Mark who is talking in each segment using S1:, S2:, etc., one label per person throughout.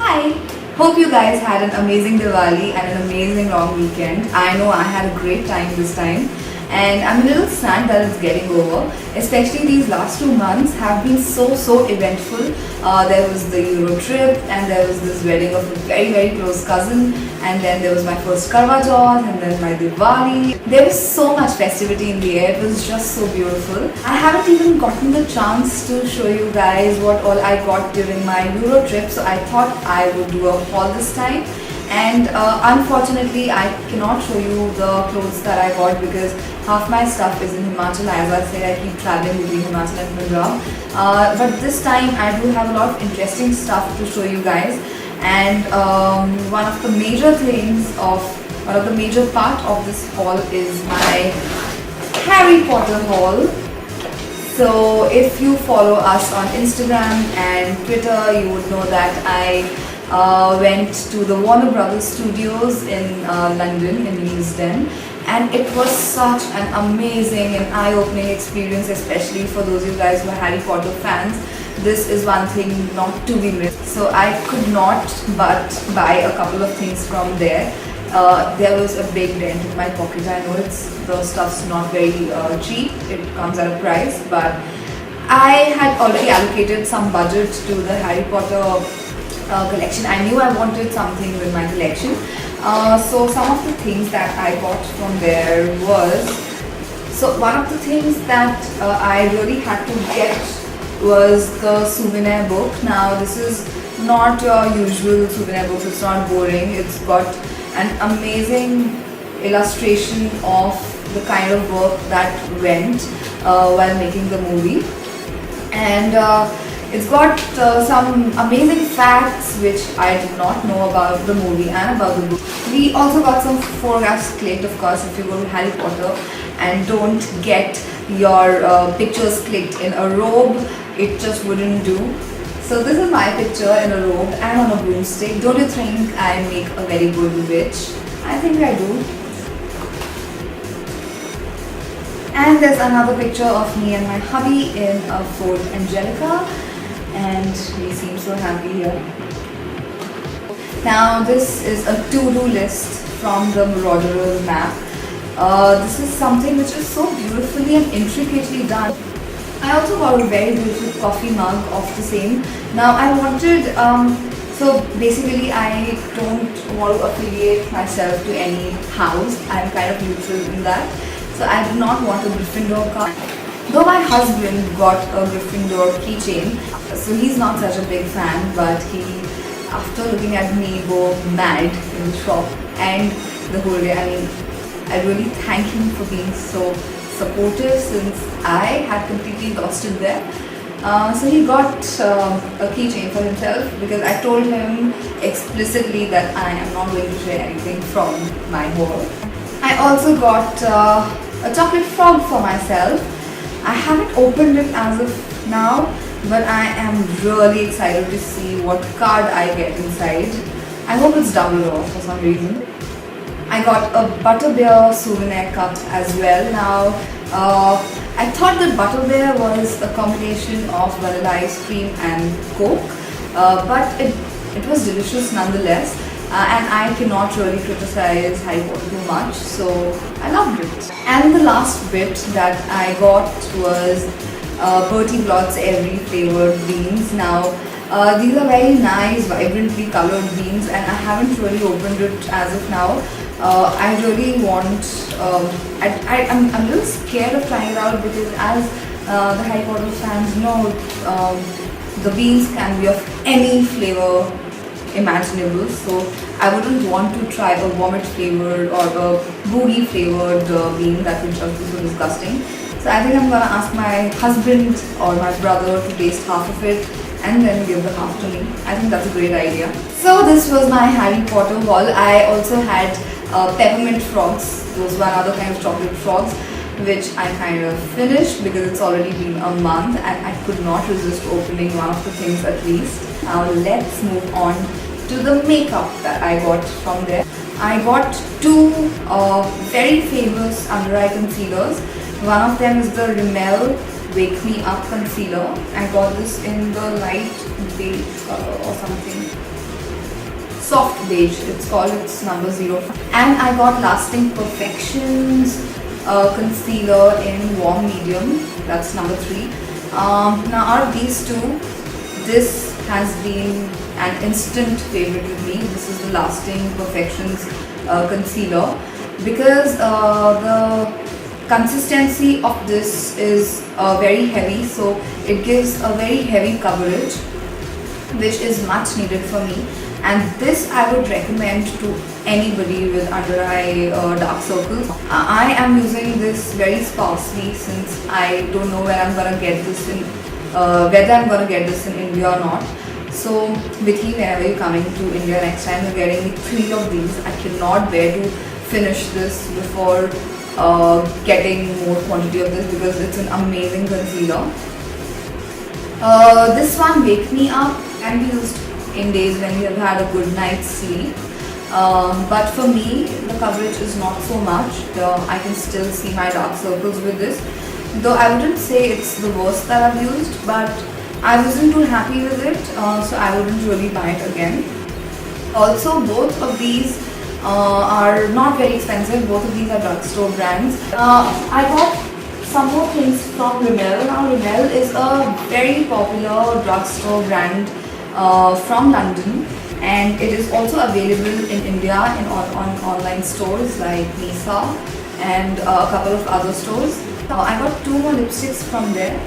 S1: Hi! Hope you guys had an amazing Diwali and an amazing long weekend. I know I had a great time this time and I'm a little sad that it's getting over. Especially these last 2 months have been so eventful. There was the Euro trip and there was this wedding of a very close cousin, and then there was my first Karwa Chauth and then my Diwali. There was so much festivity in the air. It was just so beautiful. I haven't even gotten the chance to show you guys what all I got during my Euro trip, so I thought I would do a haul this time. And unfortunately I cannot show you the clothes that I got because half my stuff is in Himachal. As I said, I keep traveling between Himachal and Punjab. But this time I do have a lot of interesting stuff to show you guys. And one of the major part of this haul is my Harry Potter haul. So if you follow us on Instagram and Twitter, you would know that I went to the Warner Brothers Studios in London, in Leavesden, and it was such an amazing and eye-opening experience, especially for those of you guys who are Harry Potter fans. This is one thing not to be missed. So I could not but buy a couple of things from there. There was a big dent in my pocket. I know the stuff's not very cheap, it comes at a price, but I had already allocated some budget to the Harry Potter collection. I knew I wanted something with my collection. So some of the things that I got from there was, so one of the things that I really had to get was the souvenir book. Now this is not your usual souvenir book, it's not boring. It's got an amazing illustration of the kind of work that went while making the movie. And it's got some amazing facts which I did not know about the movie and about the book. We also got some photographs clicked, of course. If you go to Harry Potter and don't get your pictures clicked in a robe, it just wouldn't do. So this is my picture in a robe and on a broomstick. Don't you think I make a very good witch? I think I do. And there's another picture of me and my hubby in a Ford Angelica, and we seem so happy here. Now this is a to-do list from the Marauders map. This is something which is so beautifully and intricately done. I also got a very beautiful coffee mug of the same. Now I wanted, so basically I don't want to affiliate myself to any house. I'm kind of neutral in that. So I do not want a Gryffindor card. Though my husband got a Gryffindor keychain, so he's not such a big fan, but he, after looking at me go mad in the shop and the whole day, I mean, I really thank him for being so supportive since I had completely lost it there. So he got a keychain for himself because I told him explicitly that I am not going to share anything from my haul. I also got a chocolate frog for myself. I haven't opened it as of now, but I am really excited to see what card I get inside. I hope it's Dumbledore for some reason. I got a Butterbeer souvenir cup as well. Now, I thought that Butterbeer was a combination of vanilla ice cream and Coke, but it was delicious nonetheless. And I cannot really criticize Harry Potter too much, so I loved it. And the last bit that I got was Bertie Blott's Every Flavored Beans. Now, these are very nice, vibrantly colored beans, and I haven't really opened it as of now. I really want, I'm a little scared of trying it out because as the Harry Potter fans know, the beans can be of any flavor imaginable, so I wouldn't want to try a vomit flavored or a boogie flavored bean. That would just be so disgusting. So I think I'm gonna ask my husband or my brother to taste half of it and then give the half to me. I think that's a great idea. So this was my Harry Potter haul. I also had peppermint frogs. Those were another kind of chocolate frogs, which I kind of finished because it's already been a month and I could not resist opening one of the things at least. Now let's move on to the makeup that I got from there. I got two very famous under eye concealers. One of them is the Rimmel Wake Me Up concealer. I got this in the light beige color or something. soft beige. It's called, it's number 0. And I got Lasting Perfections concealer in warm medium. That's number 3. Now out of these two, this has been an instant favorite with me. This is the Lasting Perfections concealer, because the consistency of this is very heavy, so it gives a very heavy coverage, which is much needed for me. And this I would recommend to anybody with under eye dark circles. I am using this very sparsely, since I don't know where I'm gonna get this in, whether I'm gonna get this in India or not. So Vicky, whenever you're coming to India next time, you're getting 3 of these. I cannot bear to finish this before getting more quantity of this, because it's an amazing concealer. This one Wake Me Up can be used in days when you have had a good night's sleep, but for me the coverage is not so much. I can still see my dark circles with this, though I wouldn't say it's the worst that I've used, but I wasn't too happy with it, so I wouldn't really buy it again. Also, both of these are not very expensive. Both of these are drugstore brands. I got some more things from Rimmel. Now Rimmel is a very popular drugstore brand from London, and it is also available in India on online stores like Nisa and a couple of other stores. I got 2 more lipsticks from there.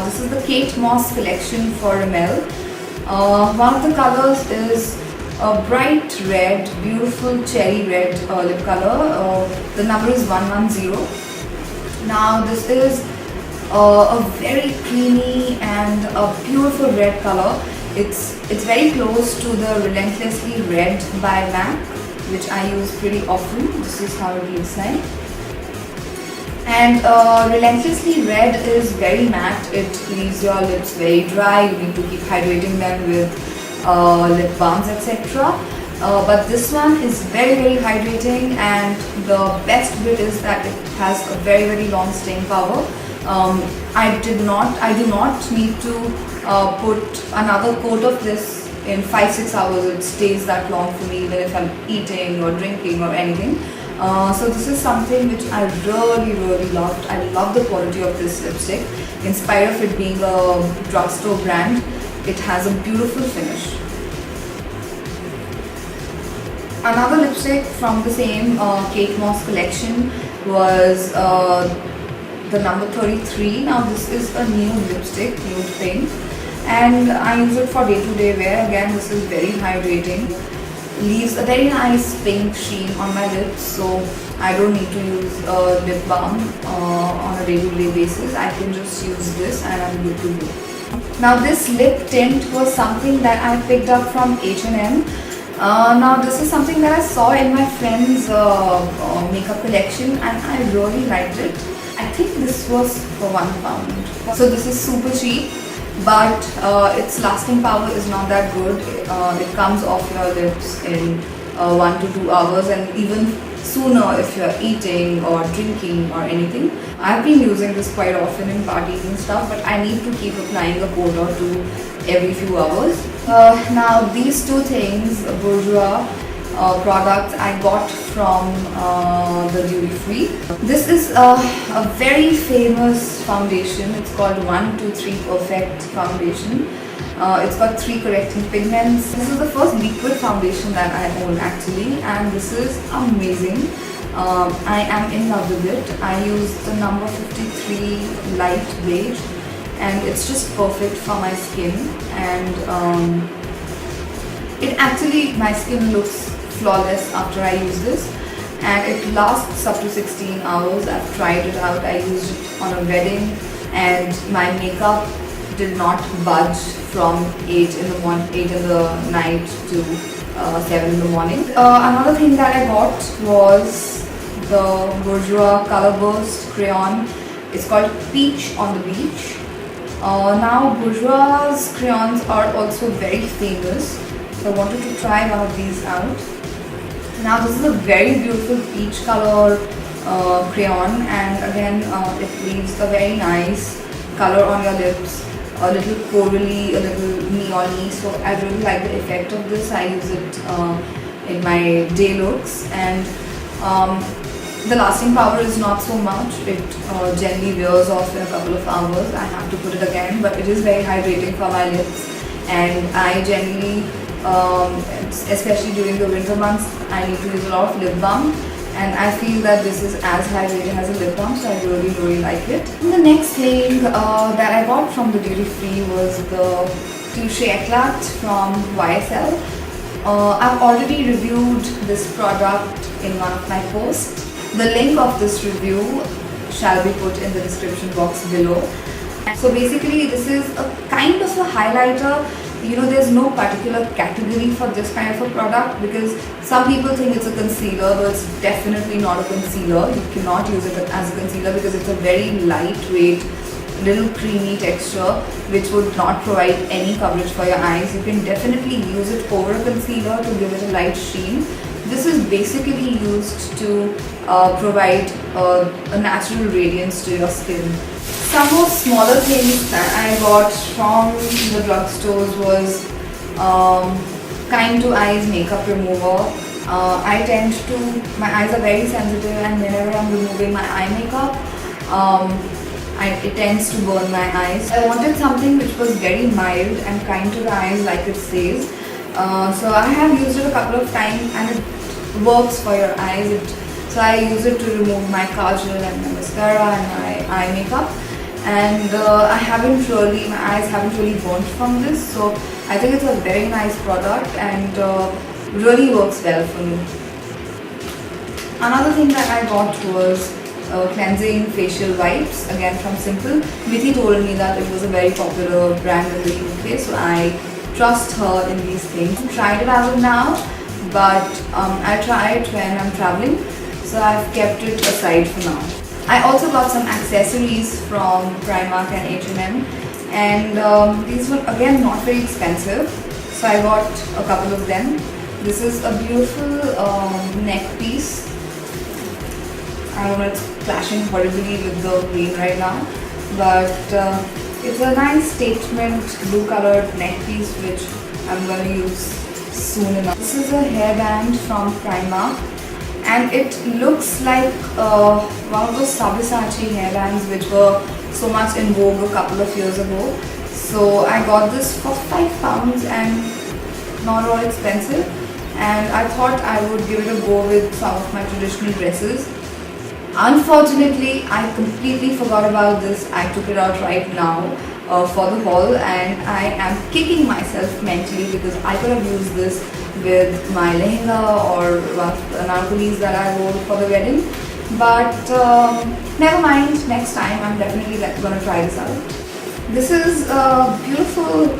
S1: This is the Kate Moss collection for Rimmel. One of the colors is a bright red, beautiful cherry red lip color. The number is 110. Now this is a very creamy and a beautiful red color. It's very close to the Relentlessly Red by MAC, which I use pretty often. This is how it looks like. And Relentlessly Red is very matte. It leaves your lips very dry. You need to keep hydrating them with lip balms, etc. But this one is very hydrating, and the best bit is that it has a very long staying power. I do not need to put another coat of this in 5-6 hours. It stays that long for me, even if I'm eating or drinking or anything. So this is something which I really loved. I love the quality of this lipstick. In spite of it being a drugstore brand, it has a beautiful finish. Another lipstick from the same Kate Moss collection was the number 33. Now this is a nude lipstick, nude pink, and I use it for day-to-day wear. Again, this is very hydrating. Leaves a very nice pink sheen on my lips, so I don't need to use a lip balm on a day-to-day basis. I can just use this and I'm good to go. Now this lip tint was something that I picked up from H&M. Now this is something that I saw in my friend's makeup collection, and I really liked it. I think this was for £1. So this is super cheap, but its lasting power is not that good. It comes off your lips in 1 to 2 hours, and even sooner if you're eating or drinking or anything. I've been using this quite often in parties and stuff, but I need to keep applying a coat or two every few hours. Now these two things, Bourjois products, I got from the duty free. This is a very famous foundation. It's called 123 Perfect Foundation. It's got 3 correcting pigments. This is the first liquid foundation that I own actually, and this is amazing. I am in love with it. I use the number 53 light beige, and it's just perfect for my skin. And my skin looks flawless after I use this, and it lasts up to 16 hours. I've tried it out. I used it on a wedding, and my makeup did not budge from 8 in the night to 7 in the morning. Another thing that I got was the Bourjois Color Burst crayon. It's called Peach on the Beach. Now Bourjois crayons are also very famous, so I wanted to try one of these out. Now this is a very beautiful peach color crayon, and again it leaves a very nice color on your lips. a little corally, a little neon-y. So I really like the effect of this. I use it in my day looks, and the lasting power is not so much. It generally wears off in a couple of hours. I have to put it again, but it is very hydrating for my lips, and I generally, especially during the winter months, I need to use a lot of lip balm, and I feel that this is as hydrating as a lip balm, so I really like it. And the next thing that I got from the duty free was the Touche Eclat from YSL. I've already reviewed this product in one of my posts. The link of this review shall be put in the description box below. So basically this is a kind of a highlighter. You know, there's no particular category for this kind of a product, because some people think it's a concealer, but it's definitely not a concealer. You cannot use it as a concealer because it's a very lightweight, little creamy texture which would not provide any coverage for your eyes. You can definitely use it over a concealer to give it a light sheen. This is basically used to provide a natural radiance to your skin. Some more smaller things that I got from the drugstores was Kind to Eyes makeup remover. My eyes are very sensitive, and whenever I'm removing my eye makeup, it tends to burn my eyes. I wanted something which was very mild and kind to the eyes, like it says. So I have used it a couple of times, and it works for your eyes. So I use it to remove my kajal and my mascara and my eye makeup. And my eyes haven't really burnt from this. So I think it's a very nice product, and really works well for me. Another thing that I got was cleansing facial wipes, again from Simple. Vithi told me that it was a very popular brand in the UK, so I trust her in these things. I tried it as of now, but I try it when I'm traveling, so I've kept it aside for now. I also got some accessories from Primark and H&M, and these were again not very expensive, so I got a couple of them. This is a beautiful neck piece. I don't know, it's clashing horribly with the green right now, but it's a nice statement blue colored neck piece which I'm going to use soon enough. This is a hairband from Primark, and it looks like one of those Sabyasachi hairbands which were so much in vogue a couple of years ago. So I got this for £5 and not all expensive, and I thought I would give it a go with some of my traditional dresses. Unfortunately, I completely forgot about this. I took it out right now for the haul, and I am kicking myself mentally because I could have used this with my lehenga or one of the anarkalis that I wore for the wedding. But never mind, next time I'm definitely going to try this out. This is a beautiful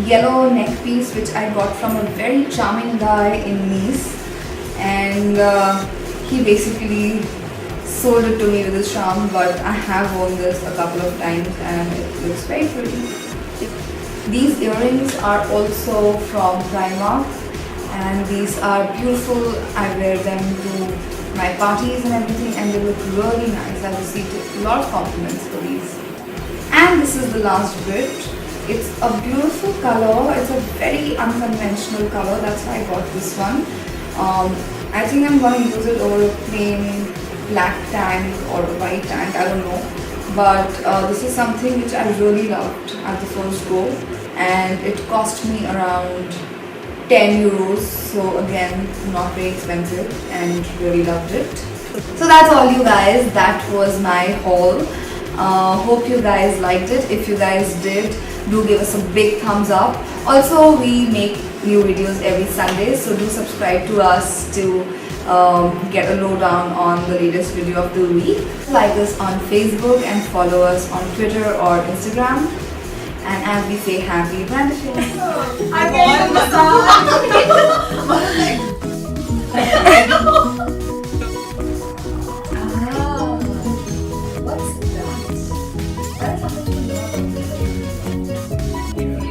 S1: yellow neck piece which I got from a very charming guy in Nice, and he basically sold it to me with his charm, but I have worn this a couple of times and it looks very pretty. These earrings are also from Primark, and these are beautiful. I wear them to my parties and everything, and they look really nice. I received a lot of compliments for these. And this is the last bit. It's a beautiful color. It's a very unconventional color. That's why I got this one. I think I'm going to use it over a plain black tank or a white tank, I don't know. But this is something which I really loved at the first go, and it cost me around 10 euros. So again, not very expensive, and really loved it. So that's all, you guys. That was my haul. Hope you guys liked it. If you guys did, do give us a big thumbs up. Also, we make new videos every Sunday, so do subscribe to us to get a lowdown on the latest video of the week. Like us on Facebook and follow us on Twitter or Instagram. And as we say, happy brandishing.